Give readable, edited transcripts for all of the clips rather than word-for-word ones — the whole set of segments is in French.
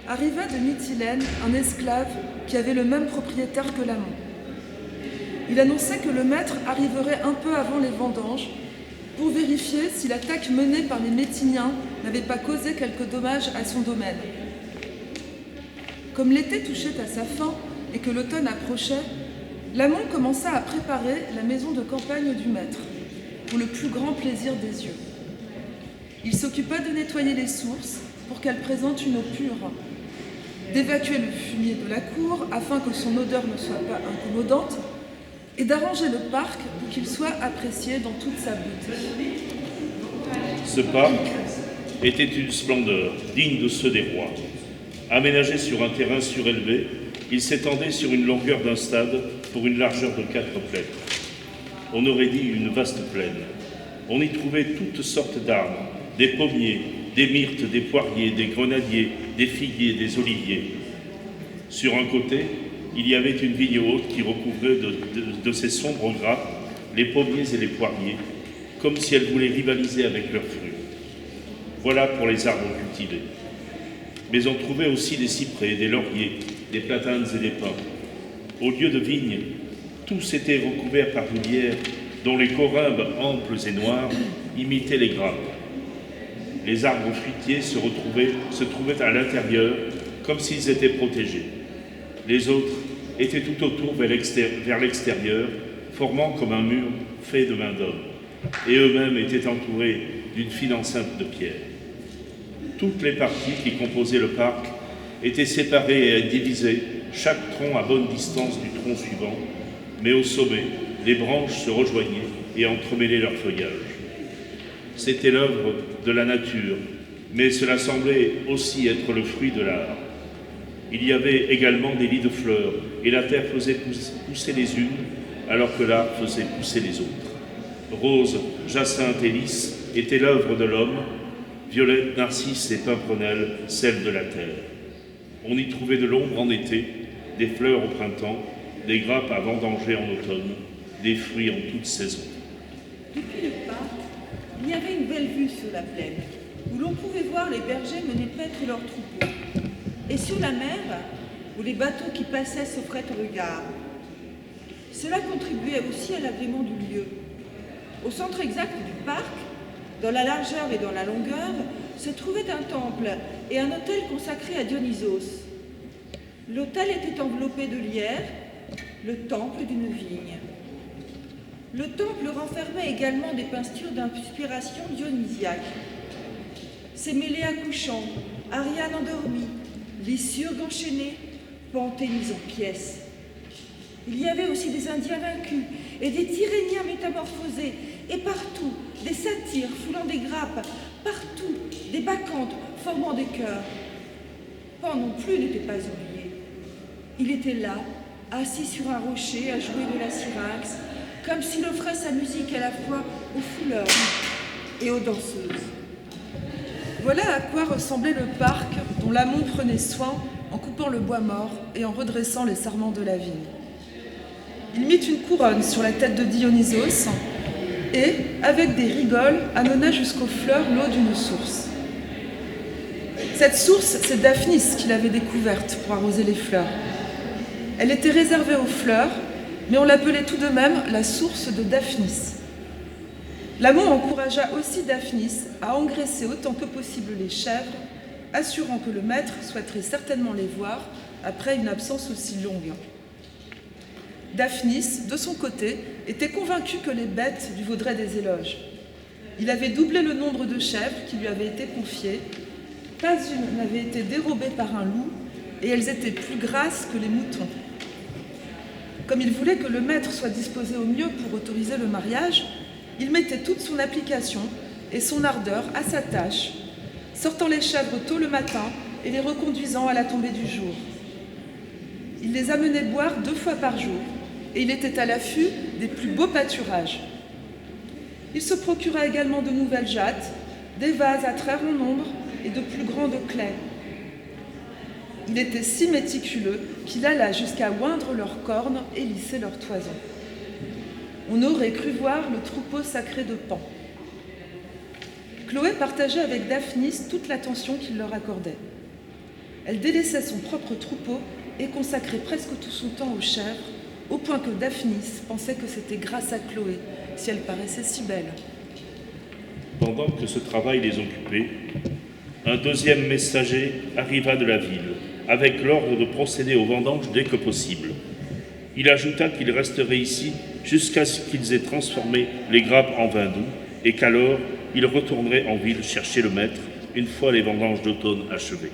arriva de Mytilène un esclave qui avait le même propriétaire que l'amant. Il annonçait que le maître arriverait un peu avant les vendanges pour vérifier si l'attaque menée par les Métiniens n'avait pas causé quelques dommages à son domaine. Comme l'été touchait à sa fin et que l'automne approchait, l'amant commença à préparer la maison de campagne du maître, pour le plus grand plaisir des yeux. Il s'occupa de nettoyer les sources pour qu'elles présentent une eau pure, d'évacuer le fumier de la cour afin que son odeur ne soit pas incommodante, et d'arranger le parc pour qu'il soit apprécié dans toute sa beauté. Ce parc était une splendeur digne de ceux des rois. Aménagé sur un terrain surélevé, il s'étendait sur une longueur d'un stade pour une largeur de 4 plaines. On aurait dit une vaste plaine. On y trouvait toutes sortes d'arbres, des pommiers, des myrtes, des poiriers, des grenadiers, des figuiers, des oliviers. Sur un côté, il y avait une vigne haute qui recouvrait de ses sombres grappes les pommiers et les poiriers, comme si elles voulaient rivaliser avec leurs fruits. Voilà pour les arbres cultivés. Mais on trouvait aussi des cyprès, des lauriers, des platanes et des pins. Au lieu de vignes, tous étaient recouverts par une lierre dont les corymbes amples et noirs imitaient les grappes. Les arbres fruitiers se trouvaient à l'intérieur comme s'ils étaient protégés. Les autres étaient tout autour vers l'extérieur, formant comme un mur fait de main d'homme, et eux-mêmes étaient entourés d'une fine enceinte de pierre. Toutes les parties qui composaient le parc étaient séparées et divisées, chaque tronc à bonne distance du tronc suivant, mais au sommet, les branches se rejoignaient et entremêlaient leur feuillage. C'était l'œuvre de la nature, mais cela semblait aussi être le fruit de l'art. Il y avait également des lits de fleurs, et la terre faisait pousser les unes, alors que l'art faisait pousser les autres. Rose, jacinthe et lys étaient l'œuvre de l'homme, violette, narcisse et pimprenelle, celle de la terre. On y trouvait de l'ombre en été, des fleurs au printemps, des grappes à vendanger en automne, des fruits en toute saison. Depuis le parc, il y avait une belle vue sur la plaine, où l'on pouvait voir les bergers mener paître leurs troupeaux. Et sur la mer, où les bateaux qui passaient s'offraient au regard. Cela contribuait aussi à l'agrément du lieu. Au centre exact du parc, dans la largeur et dans la longueur, se trouvait un temple et un autel consacré à Dionysos. L'autel était enveloppé de lierre, le temple d'une vigne. Le temple renfermait également des peintures d'inspiration dionysiaque. Ces Méléas couchants, Ariane endormie, Lycurgue enchaîné, Panthée mise en pièces. Il y avait aussi des Indiens vaincus et des Tyréniens métamorphosés, et partout des satyres foulant des grappes, partout des bacchantes formant des chœurs. Pan non plus n'était pas oublié. Il était là, assis sur un rocher à jouer de la syrinx, comme s'il offrait sa musique à la fois aux fouleurs et aux danseuses. Voilà à quoi ressemblait le parc dont l'amont prenait soin en coupant le bois mort et en redressant les sarments de la vigne. Il mit une couronne sur la tête de Dionysos et, avec des rigoles, amena jusqu'aux fleurs l'eau d'une source. Cette source, c'est Daphnis qui l'avait découverte pour arroser les fleurs. Elle était réservée aux fleurs, mais on l'appelait tout de même la source de Daphnis. L'amont encouragea aussi Daphnis à engraisser autant que possible les chèvres, assurant que le maître souhaiterait certainement les voir après une absence aussi longue. Daphnis, de son côté, était convaincu que les bêtes lui vaudraient des éloges. Il avait doublé le nombre de chèvres qui lui avaient été confiées. Pas une n'avait été dérobée par un loup, et elles étaient plus grasses que les moutons. Comme il voulait que le maître soit disposé au mieux pour autoriser le mariage, il mettait toute son application et son ardeur à sa tâche, sortant les chèvres tôt le matin et les reconduisant à la tombée du jour. Il les amenait boire 2 fois par jour, et il était à l'affût des plus beaux pâturages. Il se procura également de nouvelles jattes, des vases à très grand nombre et de plus grandes clés. Il était si méticuleux qu'il alla jusqu'à oindre leurs cornes et lisser leurs toisons. On aurait cru voir le troupeau sacré de Pan. Chloé partageait avec Daphnis toute l'attention qu'il leur accordait. Elle délaissait son propre troupeau et consacrait presque tout son temps aux chèvres, au point que Daphnis pensait que c'était grâce à Chloé, si elle paraissait si belle. Pendant que ce travail les occupait, un deuxième messager arriva de la ville, avec l'ordre de procéder aux vendanges dès que possible. Il ajouta qu'ils resteraient ici jusqu'à ce qu'ils aient transformé les grappes en vin doux, et qu'alors ils retourneraient en ville chercher le maître, une fois les vendanges d'automne achevées.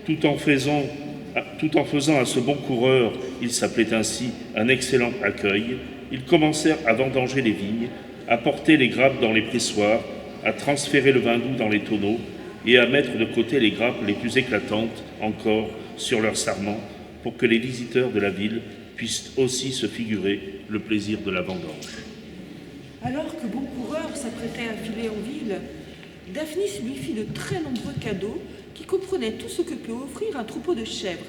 Tout en faisant à ce bon coureur, il s'appelait ainsi, un excellent accueil, ils commencèrent à vendanger les vignes, à porter les grappes dans les pressoirs, à transférer le vin doux dans les tonneaux et à mettre de côté les grappes les plus éclatantes encore sur leurs sarments pour que les visiteurs de la ville puissent aussi se figurer le plaisir de la vendange. Alors que bon coureur s'apprêtait à filer en ville, Daphnis lui fit de très nombreux cadeaux qui comprenaient tout ce que peut offrir un troupeau de chèvres.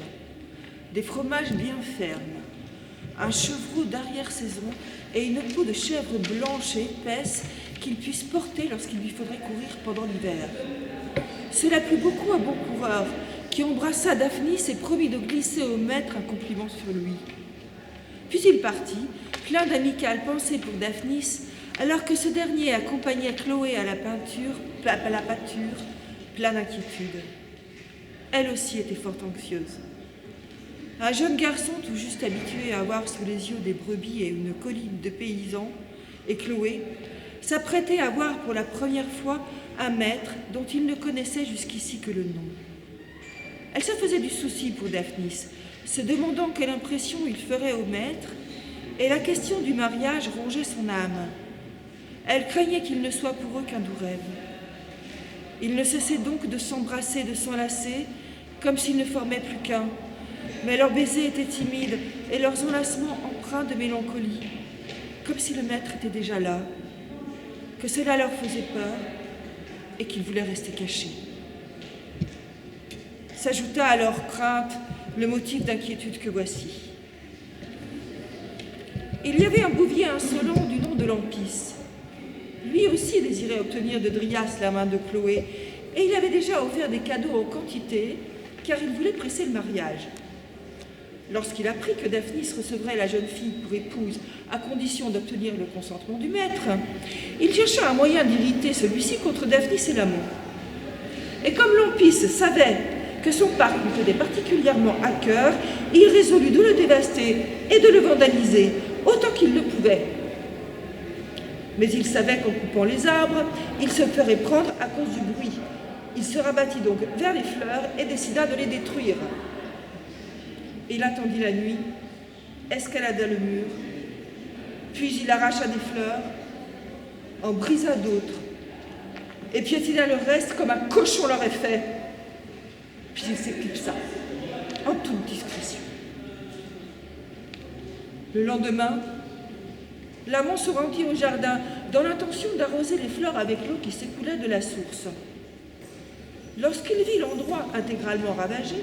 Des fromages bien fermes, un chevreau d'arrière-saison et une peau de chèvre blanche et épaisse qu'il puisse porter lorsqu'il lui faudrait courir pendant l'hiver. Cela plut beaucoup à bon coureur, qui embrassa Daphnis et promit de glisser au maître un compliment sur lui. Puis il partit, plein d'amicales pensées pour Daphnis, alors que ce dernier accompagnait Chloé à la pâture, plein d'inquiétude. Elle aussi était fort anxieuse. Un jeune garçon tout juste habitué à voir sous les yeux des brebis et une colline de paysans, et Chloé, s'apprêtait à voir pour la première fois un maître dont il ne connaissait jusqu'ici que le nom. Elle se faisait du souci pour Daphnis, se demandant quelle impression il ferait au maître, et la question du mariage rongeait son âme. Elle craignait qu'il ne soit pour eux qu'un doux rêve. Ils ne cessaient donc de s'embrasser, de s'enlacer, comme s'ils ne formaient plus qu'un. Mais leurs baisers étaient timides et leurs enlacements empreints de mélancolie, comme si le maître était déjà là, que cela leur faisait peur et qu'ils voulaient rester cachés. S'ajouta à leur crainte le motif d'inquiétude que voici. Il y avait un bouvier insolent du nom de Lampis. Lui aussi désirait obtenir de Dryas la main de Chloé, et il avait déjà offert des cadeaux en quantité, car il voulait presser le mariage. Lorsqu'il apprit que Daphnis recevrait la jeune fille pour épouse à condition d'obtenir le consentement du maître, il chercha un moyen d'irriter celui-ci contre Daphnis et l'amour. Et comme Lampis savait que son parc lui tenait particulièrement à cœur, il résolut de le dévaster et de le vandaliser autant qu'il le pouvait. Mais il savait qu'en coupant les arbres, il se ferait prendre à cause du bruit. Il se rabattit donc vers les fleurs et décida de les détruire. Il attendit la nuit, escalada le mur, puis il arracha des fleurs, en brisa d'autres, et piétina le reste comme un cochon l'aurait fait. Puis il s'éclipsa, en toute discrétion. Le lendemain, l'amant se rendit au jardin dans l'intention d'arroser les fleurs avec l'eau qui s'écoulait de la source. Lorsqu'il vit l'endroit intégralement ravagé,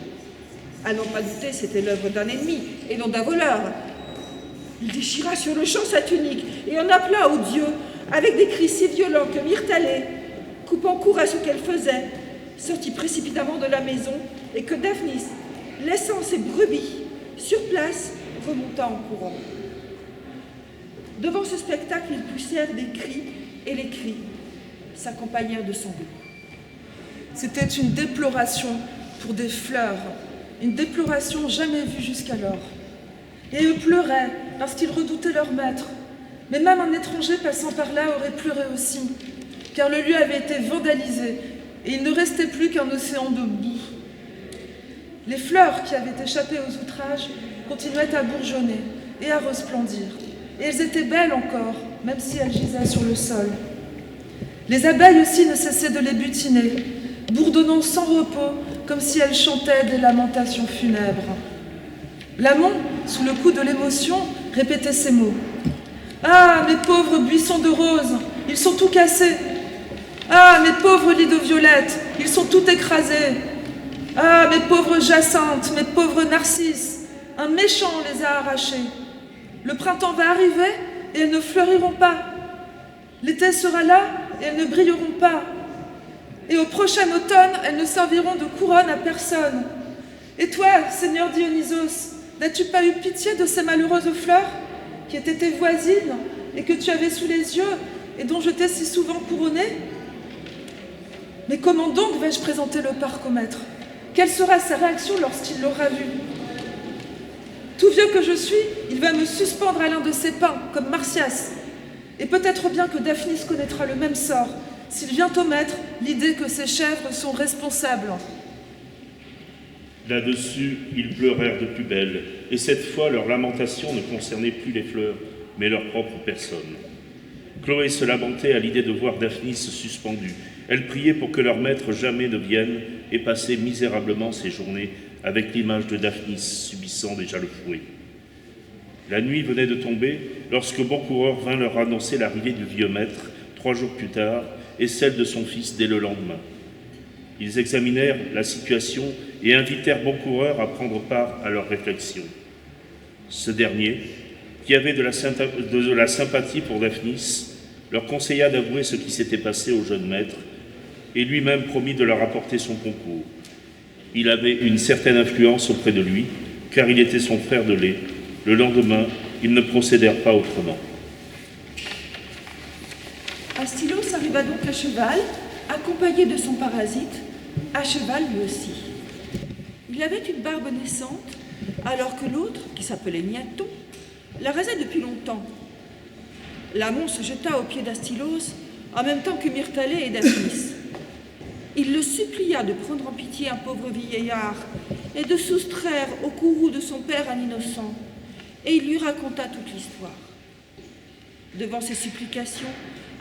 à n'en pas douter c'était l'œuvre d'un ennemi et non d'un voleur, il déchira sur le champ sa tunique et en appela au Dieu avec des cris si violents que Myrtalée, coupant court à ce qu'elle faisait, sortit précipitamment de la maison et que Daphnis, laissant ses brebis sur place, remonta en courant. Devant ce spectacle, ils poussèrent des cris, et les cris s'accompagnèrent de sanglots. C'était une déploration pour des fleurs, une déploration jamais vue jusqu'alors. Et eux pleuraient parce qu'ils redoutaient leur maître. Mais même un étranger passant par là aurait pleuré aussi, car le lieu avait été vandalisé et il ne restait plus qu'un océan de boue. Les fleurs qui avaient échappé aux outrages continuaient à bourgeonner et à resplendir. Et elles étaient belles encore, même si elles gisaient sur le sol. Les abeilles aussi ne cessaient de les butiner, bourdonnant sans repos, comme si elles chantaient des lamentations funèbres. L'amant, sous le coup de l'émotion, répétait ces mots. « Ah, mes pauvres buissons de roses, ils sont tout cassés. Ah, mes pauvres lits de violettes, ils sont tout écrasés. Ah, mes pauvres jacinthes, mes pauvres narcisses, un méchant les a arrachés. Le printemps va arriver et elles ne fleuriront pas. L'été sera là et elles ne brilleront pas. et au prochain automne, elles ne serviront de couronne à personne. Et toi, Seigneur Dionysos, n'as-tu pas eu pitié de ces malheureuses fleurs qui étaient tes voisines et que tu avais sous les yeux et dont je t'ai si souvent couronnée? Mais comment donc vais-je présenter le parc au maître? Quelle sera sa réaction lorsqu'il l'aura vu? Tout vieux que je suis, il va me suspendre à l'un de ses pins, comme Marsyas. Et peut-être bien que Daphnis connaîtra le même sort, s'il vient au maître l'idée que ses chèvres sont responsables. Là-dessus, ils pleurèrent de plus belle, et cette fois, leur lamentation ne concernait plus les fleurs, mais leur propre personne. Chloé se lamentait à l'idée de voir Daphnis suspendue. Elle priait pour que leur maître jamais ne vienne et passait misérablement ses journées avec l'image de Daphnis subissant déjà le fouet. La nuit venait de tomber lorsque Boncoureur vint leur annoncer l'arrivée du vieux maître 3 jours plus tard et celle de son fils dès le lendemain. Ils examinèrent la situation et invitèrent Boncoureur à prendre part à leurs réflexions. Ce dernier, qui avait de la sympathie pour Daphnis, leur conseilla d'avouer ce qui s'était passé au jeune maître et lui-même promit de leur apporter son concours. Il avait une certaine influence auprès de lui, car il était son frère de lait. Le lendemain, ils ne procédèrent pas autrement. Astylos arriva donc à cheval, accompagné de son parasite, à cheval lui aussi. Il avait une barbe naissante, alors que l'autre, qui s'appelait Niaton, la rasait depuis longtemps. Lamon se jeta aux pieds d'Astylos, en même temps que Myrtalée et Daphnis. Il le supplia de prendre en pitié un pauvre vieillard et de soustraire au courroux de son père un innocent, et il lui raconta toute l'histoire. Devant ces supplications,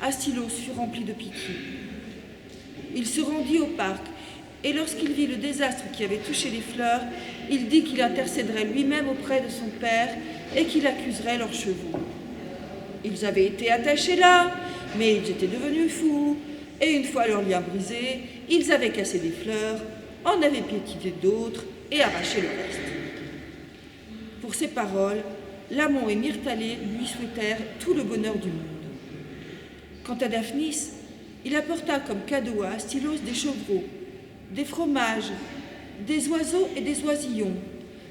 Astylos fut rempli de pitié. Il se rendit au parc, et lorsqu'il vit le désastre qui avait touché les fleurs, il dit qu'il intercéderait lui-même auprès de son père et qu'il accuserait leurs chevaux. Ils avaient été attachés là, mais ils étaient devenus fous, et une fois leurs liens brisés, ils avaient cassé des fleurs, en avaient piétiné d'autres et arraché le reste. Pour ces paroles, Lamon et Myrtalée lui souhaitèrent tout le bonheur du monde. Quant à Daphnis, il apporta comme cadeau à Astylos des chevreaux, des fromages, des oiseaux et des oisillons,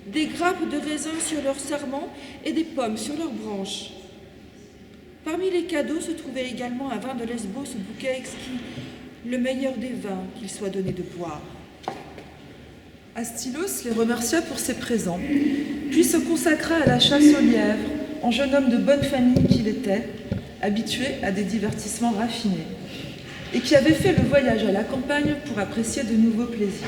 des grappes de raisins sur leurs sarments et des pommes sur leurs branches. Parmi les cadeaux se trouvait également un vin de Lesbos au bouquet exquis, le meilleur des vins qu'il soit donné de boire. Astylos les remercia pour ses présents, puis se consacra à la chasse aux lièvres, en jeune homme de bonne famille qu'il était, habitué à des divertissements raffinés, et qui avait fait le voyage à la campagne pour apprécier de nouveaux plaisirs.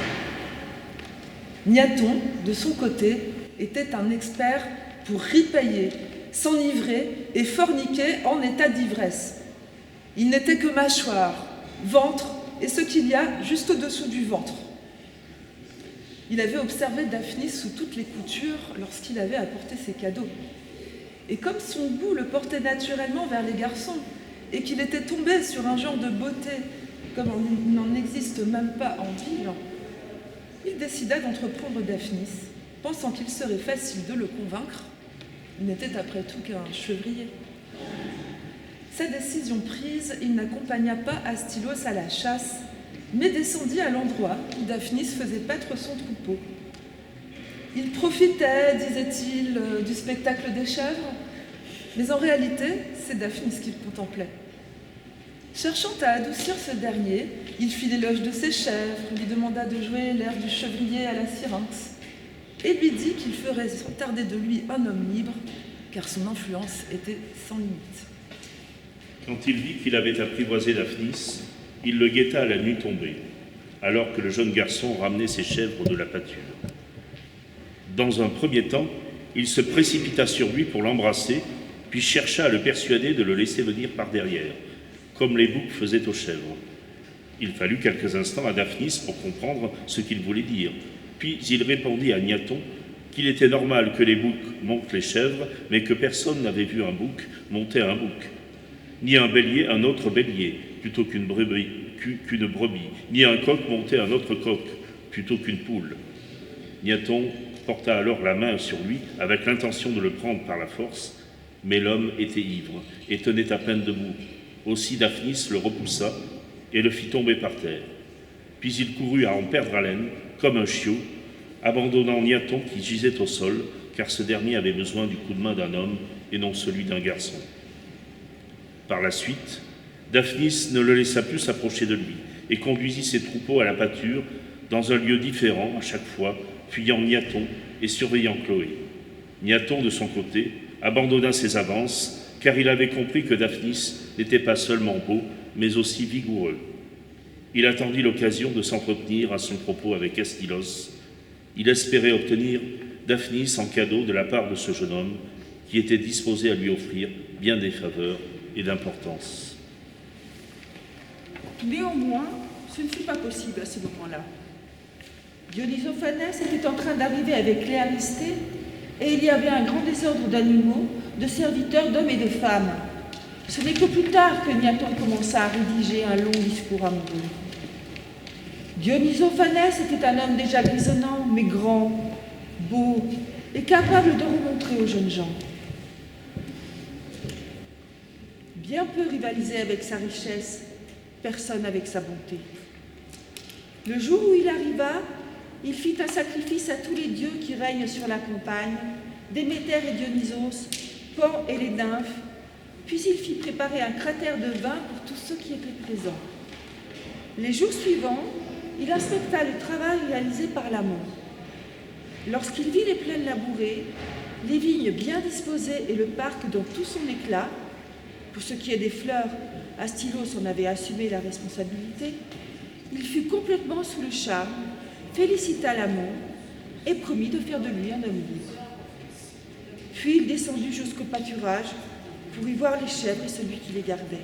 Niaton, de son côté, était un expert pour ripailler, s'enivrer et forniquer en état d'ivresse. Il n'était que mâchoire, ventre et ce qu'il y a juste au-dessous du ventre. Il avait observé Daphnis sous toutes les coutures lorsqu'il avait apporté ses cadeaux. Et comme son goût le portait naturellement vers les garçons, et qu'il était tombé sur un genre de beauté comme il n'en existe même pas en ville, il décida d'entreprendre Daphnis, pensant qu'il serait facile de le convaincre. Il n'était après tout qu'un chevrier. Sa décision prise, il n'accompagna pas Astylos à la chasse, mais descendit à l'endroit où Daphnis faisait paître son troupeau. Il profitait, disait-il, du spectacle des chèvres, mais en réalité, c'est Daphnis qu'il contemplait. Cherchant à adoucir ce dernier, il fit l'éloge de ses chèvres, lui demanda de jouer l'air du chevrier à la syrinx, et lui dit qu'il ferait sans tarder de lui un homme libre, car son influence était sans limite. Quand il vit qu'il avait apprivoisé Daphnis, il le guetta à la nuit tombée, alors que le jeune garçon ramenait ses chèvres de la pâture. Dans un premier temps, il se précipita sur lui pour l'embrasser, puis chercha à le persuader de le laisser venir par derrière, comme les boucs faisaient aux chèvres. Il fallut quelques instants à Daphnis pour comprendre ce qu'il voulait dire. Puis il répondit à Niaton qu'il était normal que les boucs montent les chèvres, mais que personne n'avait vu un bouc monter un bouc, ni un bélier un autre bélier, plutôt qu'une brebis, ni un coq monter un autre coq, plutôt qu'une poule. Niaton porta alors la main sur lui avec l'intention de le prendre par la force, mais l'homme était ivre et tenait à peine debout. Aussi Daphnis le repoussa et le fit tomber par terre. Puis il courut à en perdre haleine, comme un chiot, abandonnant Niaton qui gisait au sol, car ce dernier avait besoin du coup de main d'un homme et non celui d'un garçon. Par la suite, Daphnis ne le laissa plus s'approcher de lui et conduisit ses troupeaux à la pâture dans un lieu différent à chaque fois, fuyant Niaton et surveillant Chloé. Niaton, de son côté, abandonna ses avances, car il avait compris que Daphnis n'était pas seulement beau, mais aussi vigoureux. Il attendit l'occasion de s'entretenir à son propos avec Astylos. Il espérait obtenir Daphnis en cadeau de la part de ce jeune homme qui était disposé à lui offrir bien des faveurs et d'importance. Néanmoins, ce ne fut pas possible à ce moment-là. Dionyzophanès était en train d'arriver avec Cléaristée et il y avait un grand désordre d'animaux, de serviteurs, d'hommes et de femmes. Ce n'est que plus tard que Niaton commença à rédiger un long discours amoureux. Dionyzophanès était un homme déjà grisonnant, mais grand, beau et capable de remontrer aux jeunes gens. Bien peu rivalisait avec sa richesse, personne avec sa bonté. Le jour où il arriva, il fit un sacrifice à tous les dieux qui règnent sur la campagne, Déméter et Dionysos, Pan et les nymphes, puis il fit préparer un cratère de vin pour tous ceux qui étaient présents. Les jours suivants, il inspecta le travail réalisé par l'amont. Lorsqu'il vit les plaines labourées, les vignes bien disposées et le parc dans tout son éclat, pour ce qui est des fleurs, Astylos en avait assumé la responsabilité, il fut complètement sous le charme, félicita l'amont et promit de faire de lui un homme libre. Puis il descendit jusqu'au pâturage pour y voir les chèvres et celui qui les gardait.